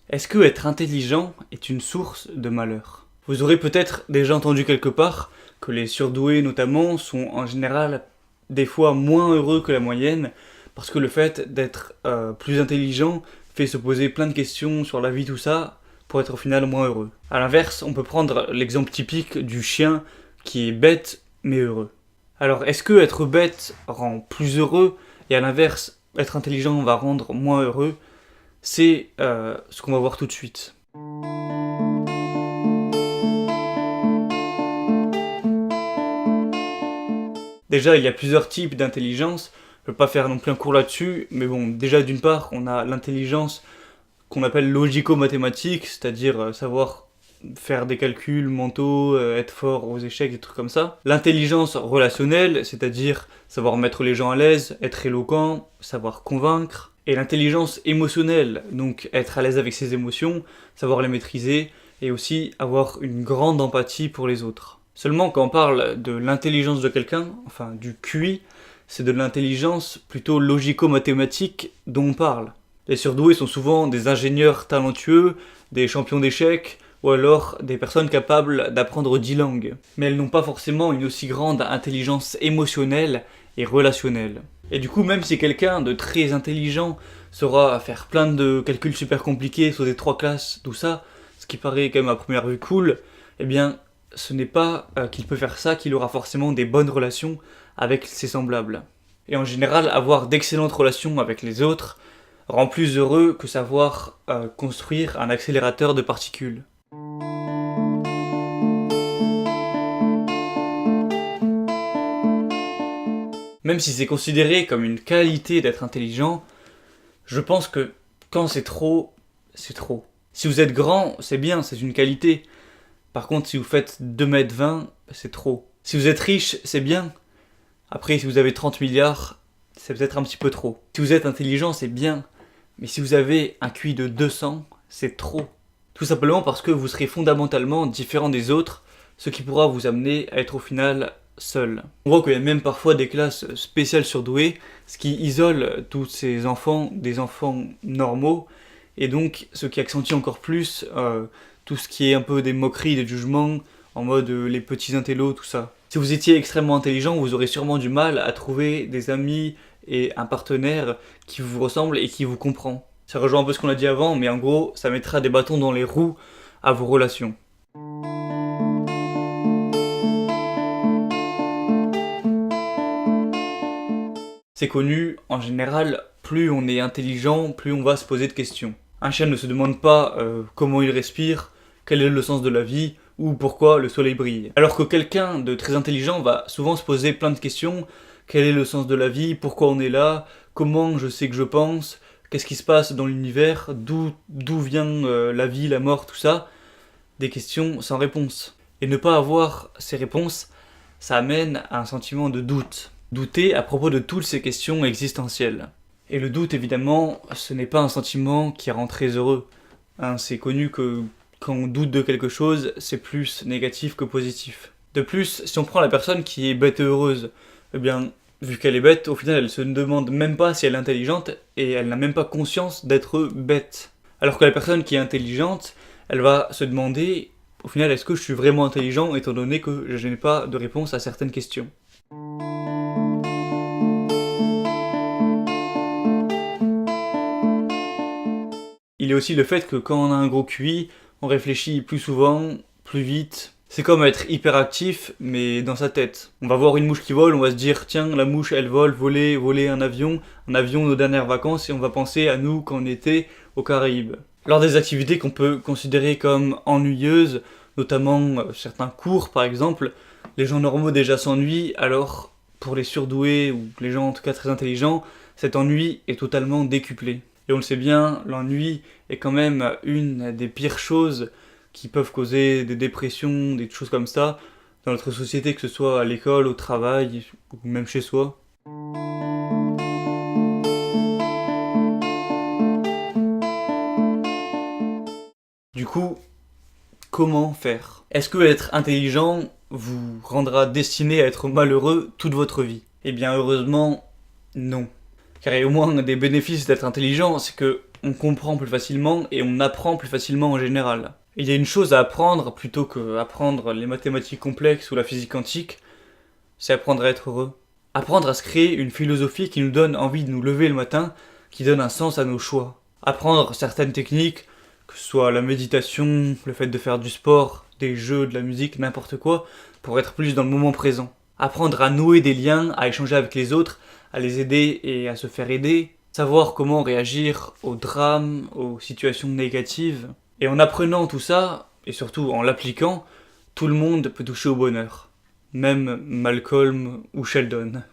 Est-ce que être intelligent est une source de malheur? Vous aurez peut-être déjà entendu quelque part que les surdoués notamment sont en général des fois moins heureux que la moyenne parce que le fait d'être plus intelligent fait se poser plein de questions sur la vie, tout ça, pour être au final moins heureux. A l'inverse, on peut prendre l'exemple typique du chien qui est bête mais heureux. Alors, est-ce que être bête rend plus heureux et à l'inverse, être intelligent va rendre moins heureux? C'est ce qu'on va voir tout de suite. Déjà, il y a plusieurs types d'intelligence. Je ne vais pas faire non plus un cours là-dessus, mais bon, déjà d'une part, on a l'intelligence qu'on appelle logico-mathématique, c'est-à-dire savoir faire des calculs mentaux, être fort aux échecs, des trucs comme ça. L'intelligence relationnelle, c'est-à-dire savoir mettre les gens à l'aise, être éloquent, savoir convaincre. Et l'intelligence émotionnelle, donc être à l'aise avec ses émotions, savoir les maîtriser, et aussi avoir une grande empathie pour les autres. Seulement quand on parle de l'intelligence de quelqu'un, enfin du QI, c'est de l'intelligence plutôt logico-mathématique dont on parle. Les surdoués sont souvent des ingénieurs talentueux, des champions d'échecs, ou alors des personnes capables d'apprendre 10 langues. Mais elles n'ont pas forcément une aussi grande intelligence émotionnelle et relationnelle. Et du coup, même si quelqu'un de très intelligent saura faire plein de calculs super compliqués, sauter 3 classes, tout ça, ce qui paraît quand même à première vue cool, eh bien, ce n'est pas qu'il peut faire ça qu'il aura forcément des bonnes relations avec ses semblables. Et en général, avoir d'excellentes relations avec les autres rend plus heureux que savoir construire un accélérateur de particules. Même si c'est considéré comme une qualité d'être intelligent, je pense que quand c'est trop, c'est trop. Si vous êtes grand, c'est bien, c'est une qualité. Par contre, si vous faites 2,20 m, c'est trop. Si vous êtes riche, c'est bien. Après, si vous avez 30 milliards, c'est peut-être un petit peu trop. Si vous êtes intelligent, c'est bien. Mais si vous avez un QI de 200, c'est trop. Tout simplement parce que vous serez fondamentalement différent des autres, ce qui pourra vous amener à être au final seul. On voit qu'il y a même parfois des classes spéciales surdouées, ce qui isole tous ces enfants des enfants normaux, et donc ce qui accentue encore plus tout ce qui est un peu des moqueries, des jugements, en mode les petits intellos, tout ça. Si vous étiez extrêmement intelligent, vous aurez sûrement du mal à trouver des amis et un partenaire qui vous ressemble et qui vous comprend. Ça rejoint un peu ce qu'on a dit avant, mais en gros, ça mettra des bâtons dans les roues à vos relations. C'est connu, en général, plus on est intelligent, plus on va se poser de questions. Un chien ne se demande pas comment il respire, quel est le sens de la vie, ou pourquoi le soleil brille. Alors que quelqu'un de très intelligent va souvent se poser plein de questions. Quel est le sens de la vie? Pourquoi on est là? Comment je sais que je pense? Qu'est-ce qui se passe dans l'univers? D'où vient la vie, la mort, tout ça? Des questions sans réponse. Et ne pas avoir ces réponses, ça amène à un sentiment de doute. Douter à propos de toutes ces questions existentielles. Et le doute, évidemment, ce n'est pas un sentiment qui rend très heureux. C'est connu que quand on doute de quelque chose, c'est plus négatif que positif. De plus, si on prend la personne qui est bête et heureuse, eh bien, vu qu'elle est bête, au final, elle se demande même pas si elle est intelligente et elle n'a même pas conscience d'être bête. Alors que la personne qui est intelligente, elle va se demander, au final, est-ce que je suis vraiment intelligent étant donné que je n'ai pas de réponse à certaines questions. Il y a aussi le fait que quand on a un gros QI, on réfléchit plus souvent, plus vite. C'est comme être hyperactif, mais dans sa tête. On va voir une mouche qui vole, on va se dire tiens, la mouche elle vole, voler un avion nos dernières vacances, et on va penser à nous quand on était aux Caraïbes. Lors des activités qu'on peut considérer comme ennuyeuses, notamment certains cours par exemple, les gens normaux déjà s'ennuient, alors pour les surdoués ou les gens en tout cas très intelligents, cet ennui est totalement décuplé. Et on le sait bien, l'ennui est quand même une des pires choses qui peuvent causer des dépressions, des choses comme ça, dans notre société, que ce soit à l'école, au travail, ou même chez soi. Du coup, comment faire? Est-ce que être intelligent vous rendra destiné à être malheureux toute votre vie? Eh bien heureusement, non. Car il y a au moins des bénéfices d'être intelligent, c'est que on comprend plus facilement et on apprend plus facilement en général. Il y a une chose à apprendre plutôt que apprendre les mathématiques complexes ou la physique quantique, c'est apprendre à être heureux. Apprendre à se créer une philosophie qui nous donne envie de nous lever le matin, qui donne un sens à nos choix. Apprendre certaines techniques, que ce soit la méditation, le fait de faire du sport, des jeux, de la musique, n'importe quoi, pour être plus dans le moment présent. Apprendre à nouer des liens, à échanger avec les autres, à les aider et à se faire aider. Savoir comment réagir aux drames, aux situations négatives. Et en apprenant tout ça, et surtout en l'appliquant, tout le monde peut toucher au bonheur. Même Malcolm ou Sheldon.